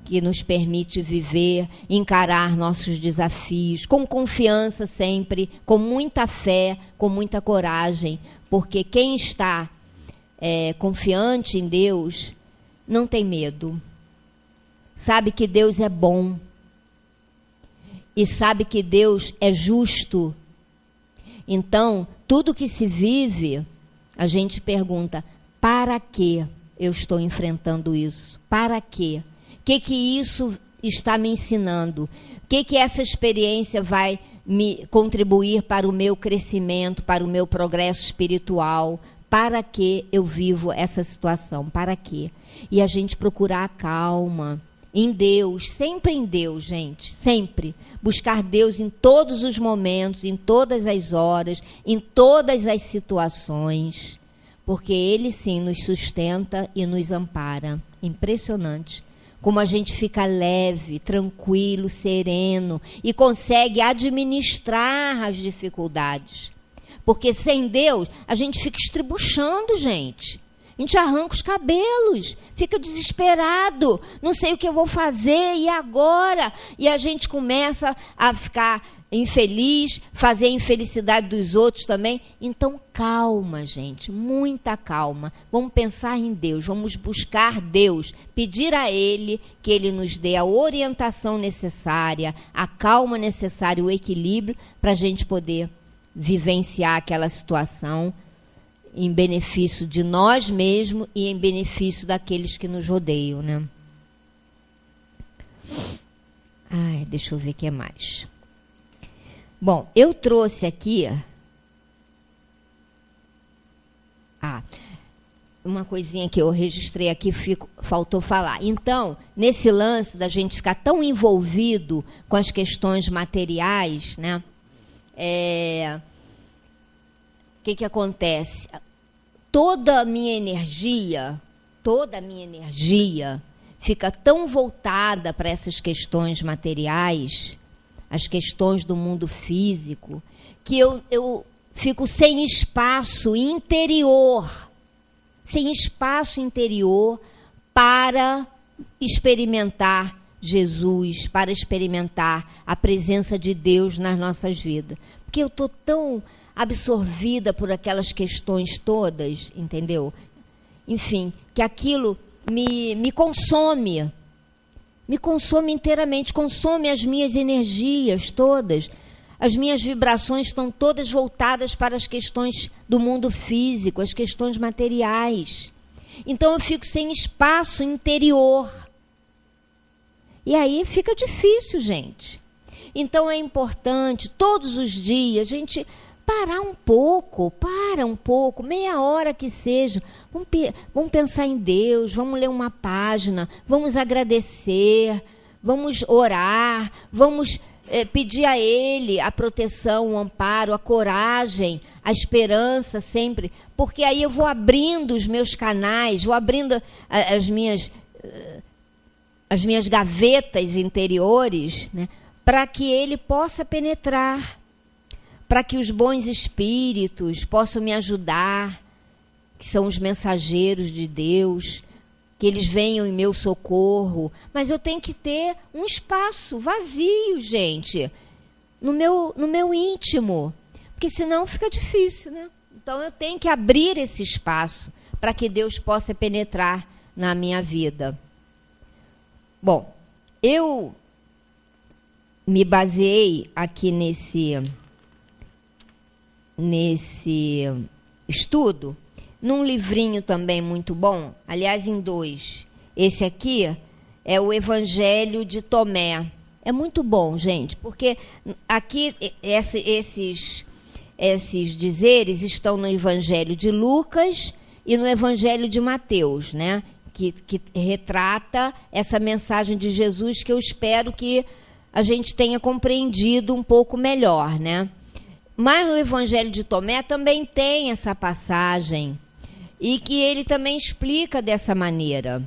Que nos permite viver, encarar nossos desafios, com confiança sempre, com muita fé, com muita coragem, porque quem está confiante em Deus não tem medo, sabe que Deus é bom e sabe que Deus é justo. Então, tudo que se vive, a gente pergunta, para que eu estou enfrentando isso? Para quê? O que isso está me ensinando? O que essa experiência vai me contribuir para o meu crescimento, para o meu progresso espiritual? Para que eu vivo essa situação? Para quê? E a gente procurar a calma em Deus, sempre em Deus, gente, sempre. Buscar Deus em todos os momentos, em todas as horas, em todas as situações, porque Ele sim nos sustenta e nos ampara. Impressionante como a gente fica leve, tranquilo, sereno e consegue administrar as dificuldades. Porque sem Deus, a gente fica estribuchando, gente. A gente arranca os cabelos, fica desesperado, não sei o que eu vou fazer, e agora? E a gente começa a ficar infeliz, fazer a infelicidade dos outros também. Então, calma, gente, muita calma. Vamos pensar em Deus, vamos buscar Deus, pedir a Ele que Ele nos dê a orientação necessária, a calma necessária, o equilíbrio, para a gente poder vivenciar aquela situação em benefício de nós mesmos e em benefício daqueles que nos rodeiam, né? Ai, deixa eu ver o que mais. Bom, eu trouxe aqui uma coisinha que eu registrei aqui, faltou falar. Então, nesse lance da gente ficar tão envolvido com as questões materiais, né? O que acontece? Toda a minha energia fica tão voltada para essas questões materiais, as questões do mundo físico, que eu fico sem espaço interior para experimentar Jesus, para experimentar a presença de Deus nas nossas vidas. Porque eu estou tão absorvida por aquelas questões todas, entendeu? Enfim, que aquilo me consome inteiramente, consome as minhas energias todas. As minhas vibrações estão todas voltadas para as questões do mundo físico, as questões materiais. Então eu fico sem espaço interior. E aí fica difícil, gente. Então é importante, todos os dias, a gente parar um pouco, meia hora que seja. Vamos pensar em Deus, vamos ler uma página, vamos agradecer, vamos orar, vamos pedir a Ele a proteção, o amparo, a coragem, a esperança sempre. Porque aí eu vou abrindo os meus canais, vou abrindo as minhas gavetas interiores, né, para que Ele possa penetrar, para que os bons espíritos possam me ajudar, que são os mensageiros de Deus, que eles venham em meu socorro. Mas eu tenho que ter um espaço vazio, gente, no meu íntimo, porque senão fica difícil, né? Então eu tenho que abrir esse espaço para que Deus possa penetrar na minha vida. Bom, eu me baseei aqui nesse estudo, num livrinho também muito bom, aliás, em dois. Esse aqui é o Evangelho de Tomé. É muito bom, gente, porque aqui esses dizeres estão no Evangelho de Lucas e no Evangelho de Mateus, né? Que retrata essa mensagem de Jesus, que eu espero que a gente tenha compreendido um pouco melhor, né? Mas no Evangelho de Tomé também tem essa passagem, e que ele também explica dessa maneira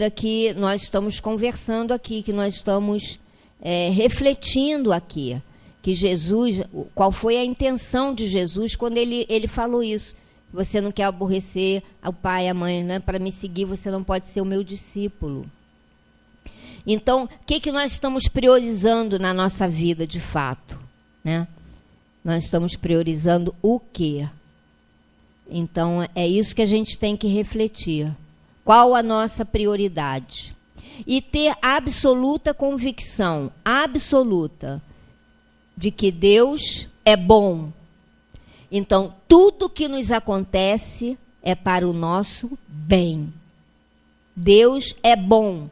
que nós estamos conversando aqui, que nós estamos refletindo aqui, que Jesus, qual foi a intenção de Jesus quando ele falou isso. Você não quer aborrecer o pai e a mãe, né? Para me seguir, você não pode ser o meu discípulo. Então, o que nós estamos priorizando na nossa vida, de fato, né? Nós estamos priorizando o quê? Então, é isso que a gente tem que refletir. Qual a nossa prioridade? E ter absoluta convicção, absoluta, de que Deus é bom. Então, tudo que nos acontece é para o nosso bem. Deus é bom,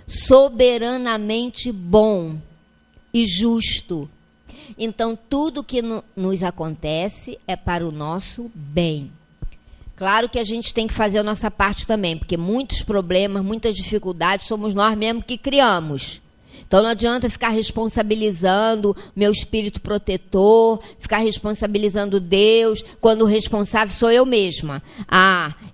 soberanamente bom e justo. Então, tudo que nos acontece é para o nosso bem. Claro que a gente tem que fazer a nossa parte também, porque muitos problemas, muitas dificuldades, somos nós mesmos que criamos. Então, não adianta ficar responsabilizando meu espírito protetor, ficar responsabilizando Deus, quando o responsável sou eu mesma.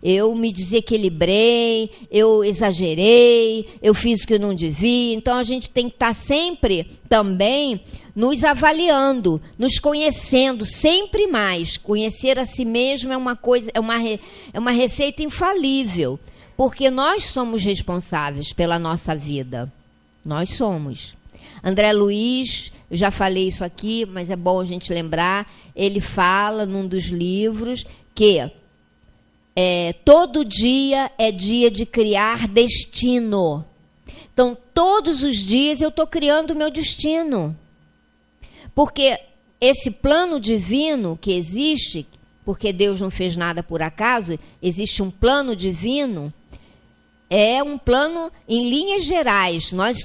Eu me desequilibrei, eu exagerei, eu fiz o que eu não devia. Então, a gente tem que estar sempre também nos avaliando, nos conhecendo sempre mais. Conhecer a si mesmo é uma coisa, é uma receita infalível, porque nós somos responsáveis pela nossa vida. Nós somos. André Luiz, eu já falei isso aqui, mas é bom a gente lembrar, ele fala num dos livros que todo dia é dia de criar destino. Então, todos os dias eu estou criando o meu destino. Porque esse plano divino que existe, porque Deus não fez nada por acaso, existe um plano divino, é um plano em linhas gerais. Nós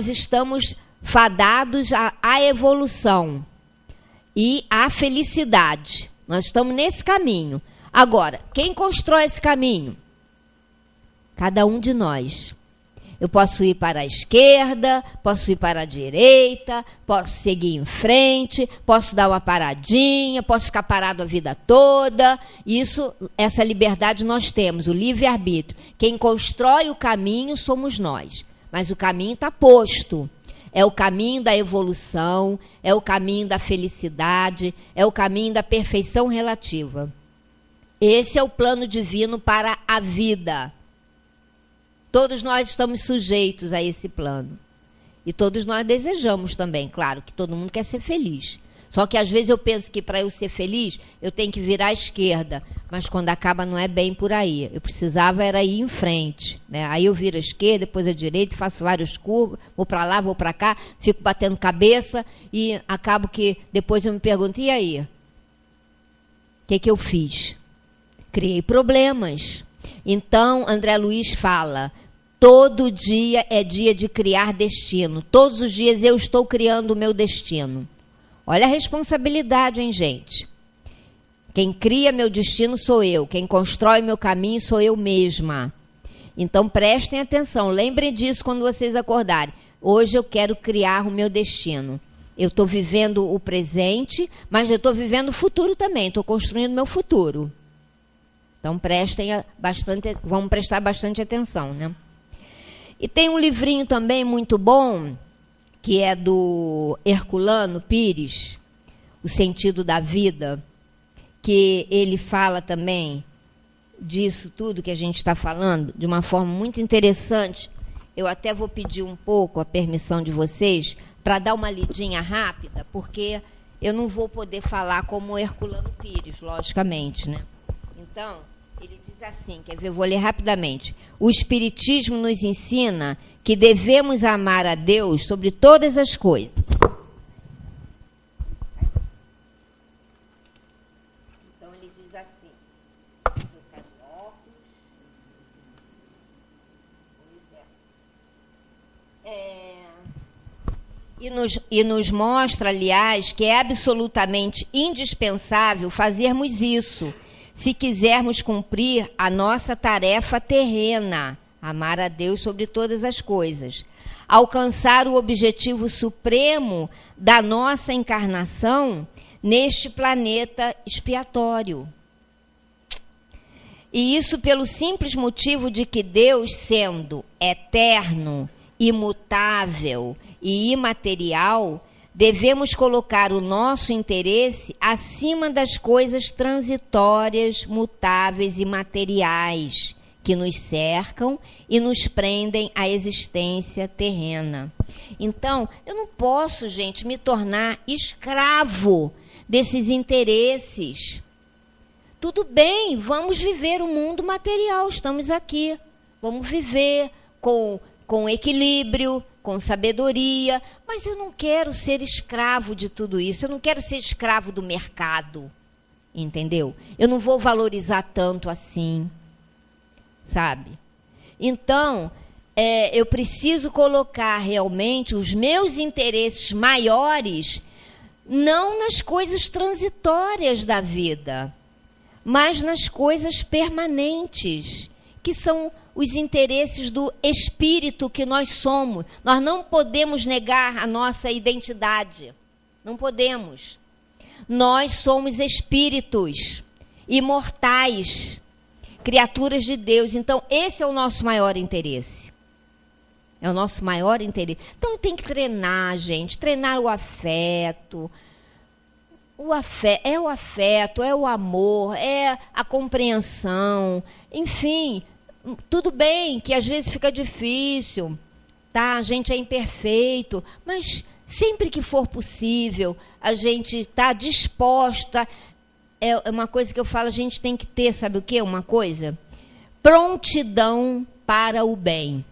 estamos fadados à evolução e à felicidade. Nós estamos nesse caminho. Agora, quem constrói esse caminho? Cada um de nós. Eu posso ir para a esquerda, posso ir para a direita, posso seguir em frente, posso dar uma paradinha, posso ficar parado a vida toda. Essa liberdade nós temos, o livre-arbítrio. Quem constrói o caminho somos nós, mas o caminho está posto. É o caminho da evolução, é o caminho da felicidade, é o caminho da perfeição relativa. Esse é o plano divino para a vida. Todos nós estamos sujeitos a esse plano. E todos nós desejamos também, claro, que todo mundo quer ser feliz. Só que às vezes eu penso que para eu ser feliz, eu tenho que virar à esquerda. Mas quando acaba não é bem por aí. Eu precisava era ir em frente, né? Aí eu viro à esquerda, depois à direita, faço vários curvas, vou para lá, vou para cá, fico batendo cabeça e acabo que depois eu me pergunto, e aí? O que eu fiz? Criei problemas. Então, André Luiz fala, todo dia é dia de criar destino. Todos os dias eu estou criando o meu destino. Olha a responsabilidade, hein, gente? Quem cria meu destino sou eu. Quem constrói meu caminho sou eu mesma. Então, prestem atenção. Lembrem disso quando vocês acordarem. Hoje eu quero criar o meu destino. Eu estou vivendo o presente, mas eu estou vivendo o futuro também. Estou construindo o meu futuro. Então, vamos prestar bastante atenção, né? E tem um livrinho também muito bom, que é do Herculano Pires, O Sentido da Vida, que ele fala também disso tudo que a gente está falando, de uma forma muito interessante. Eu até vou pedir um pouco a permissão de vocês para dar uma lidinha rápida, porque eu não vou poder falar como o Herculano Pires, logicamente, né? Então, ele diz assim, quer ver? Eu vou ler rapidamente. O Espiritismo nos ensina que devemos amar a Deus sobre todas as coisas. Então, ele diz assim. E nos mostra, aliás, que é absolutamente indispensável fazermos isso, se quisermos cumprir a nossa tarefa terrena, amar a Deus sobre todas as coisas, alcançar o objetivo supremo da nossa encarnação neste planeta expiatório. E isso pelo simples motivo de que Deus, sendo eterno, imutável e imaterial, devemos colocar o nosso interesse acima das coisas transitórias, mutáveis e materiais que nos cercam e nos prendem à existência terrena. Então, eu não posso, gente, me tornar escravo desses interesses. Tudo bem, vamos viver o mundo material, estamos aqui. Vamos viver com equilíbrio, com sabedoria, mas eu não quero ser escravo de tudo isso, eu não quero ser escravo do mercado, entendeu? Eu não vou valorizar tanto assim, sabe? Então, eu preciso colocar realmente os meus interesses maiores, não nas coisas transitórias da vida, mas nas coisas permanentes, que são os interesses do espírito que nós somos. Nós não podemos negar a nossa identidade. Não podemos. Nós somos espíritos imortais, criaturas de Deus. Então, esse é o nosso maior interesse. É o nosso maior interesse. Então tem que treinar, gente, treinar o afeto. O afeto, é o amor, é a compreensão. Enfim, tudo bem que às vezes fica difícil, tá? A gente é imperfeito, mas sempre que for possível, a gente está disposta. É uma coisa que eu falo, a gente tem que ter, sabe o quê? Uma coisa? Prontidão para o bem.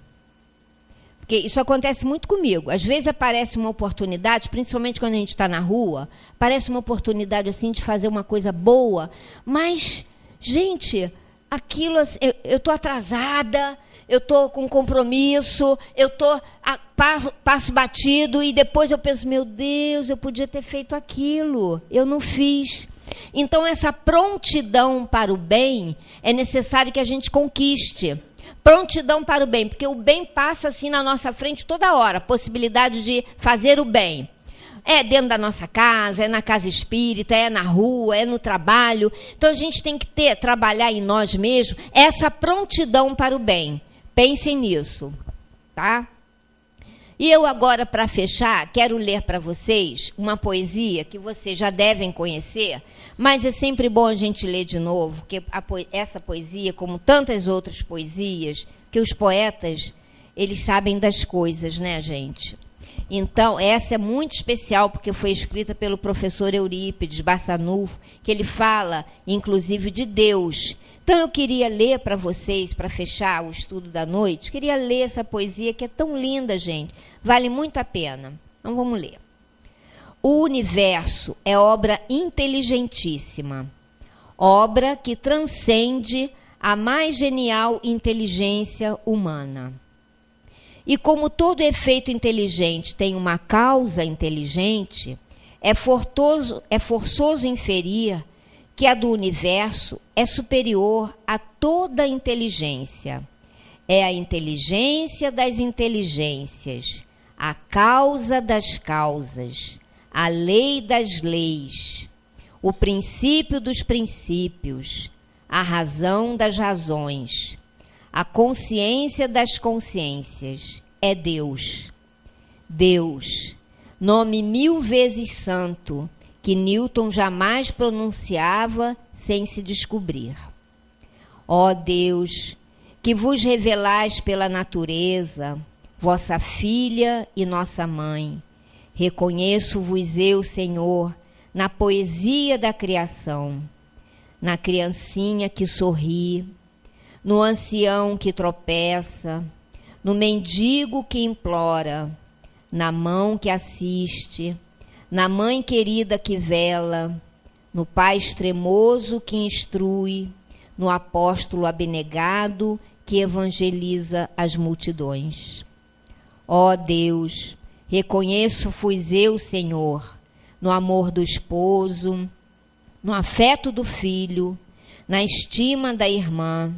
Porque isso acontece muito comigo. Às vezes aparece uma oportunidade, principalmente quando a gente está na rua, aparece uma oportunidade assim de fazer uma coisa boa, mas, gente, aquilo, eu estou atrasada, eu estou com compromisso, eu estou passo batido e depois eu penso, meu Deus, eu podia ter feito aquilo, eu não fiz. Então, essa prontidão para o bem é necessário que a gente conquiste. Prontidão para o bem, porque o bem passa assim na nossa frente toda hora, possibilidade de fazer o bem. É dentro da nossa casa, é na casa espírita, é na rua, é no trabalho. Então a gente tem que trabalhar em nós mesmos essa prontidão para o bem. Pensem nisso, tá? E eu agora, para fechar, quero ler para vocês uma poesia que vocês já devem conhecer, mas é sempre bom a gente ler de novo, porque essa poesia, como tantas outras poesias, que os poetas, eles sabem das coisas, né, gente? Então, essa é muito especial, porque foi escrita pelo professor Eurípides Barçanufo, que ele fala, inclusive, de Deus. Então, eu queria ler para vocês, para fechar o estudo da noite, queria ler essa poesia que é tão linda, gente. Vale muito a pena. Então, vamos ler. O universo é obra inteligentíssima, obra que transcende a mais genial inteligência humana. E como todo efeito inteligente tem uma causa inteligente, é forçoso inferir que a do universo é superior a toda inteligência. É a inteligência das inteligências, a causa das causas, a lei das leis, o princípio dos princípios, a razão das razões, a consciência das consciências, é Deus. Deus, nome 1000 vezes santo, que Newton jamais pronunciava sem se descobrir. Ó Deus, que vos revelais pela natureza, vossa filha e nossa mãe, reconheço-vos eu, Senhor, na poesia da criação, na criancinha que sorri, no ancião que tropeça, no mendigo que implora, na mão que assiste, na mãe querida que vela, no pai extremoso que instrui, no apóstolo abnegado que evangeliza as multidões. Ó Deus, reconheço-vos eu, Senhor, no amor do esposo, no afeto do filho, na estima da irmã,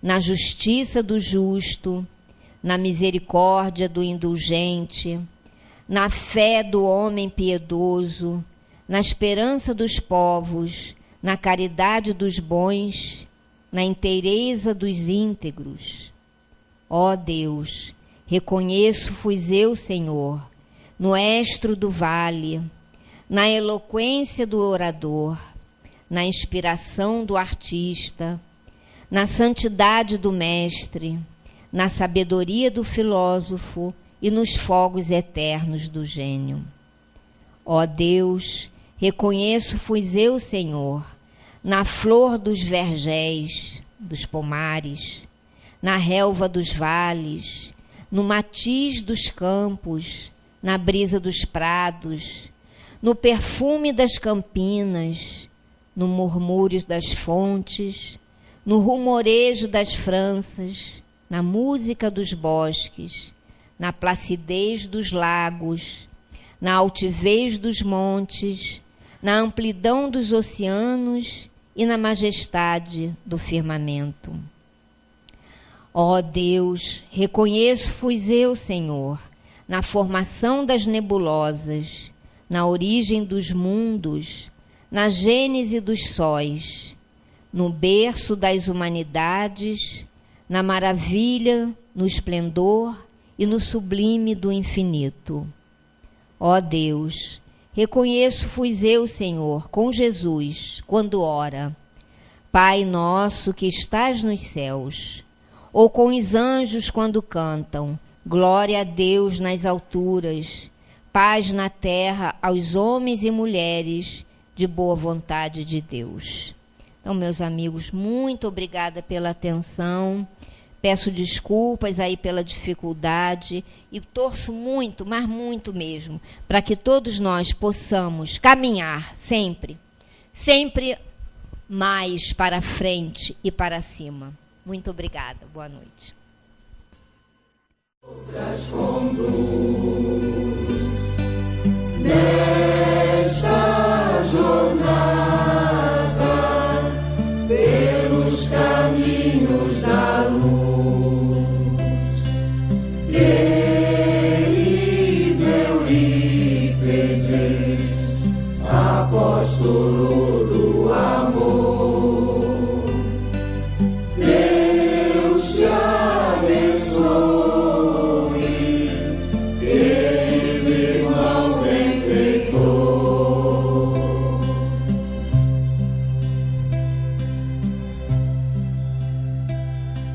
na justiça do justo, na misericórdia do indulgente, na fé do homem piedoso, na esperança dos povos, na caridade dos bons, na inteireza dos íntegros. Ó Deus, reconheço-vos eu, Senhor, no estro do vale, na eloquência do orador, na inspiração do artista, na santidade do mestre, na sabedoria do filósofo e nos fogos eternos do gênio. Ó Deus, reconheço-vos eu, Senhor, na flor dos vergéis, dos pomares, na relva dos vales, no matiz dos campos, na brisa dos prados, no perfume das campinas, no murmúrio das fontes, no rumorejo das franças, na música dos bosques, na placidez dos lagos, na altivez dos montes, na amplidão dos oceanos e na majestade do firmamento. Ó Deus, reconheço-vos eu, Senhor, na formação das nebulosas, na origem dos mundos, na gênese dos sóis, no berço das humanidades, na maravilha, no esplendor e no sublime do infinito. Ó Deus, reconheço fui eu, Senhor, com Jesus, quando ora, Pai nosso que estás nos céus, ou com os anjos quando cantam, glória a Deus nas alturas, paz na terra aos homens e mulheres de boa vontade de Deus. Então, meus amigos, muito obrigada pela atenção. Peço desculpas aí pela dificuldade e torço muito, mas muito mesmo, para que todos nós possamos caminhar sempre mais para frente e para cima. Muito obrigada. Boa noite. Outras conduz,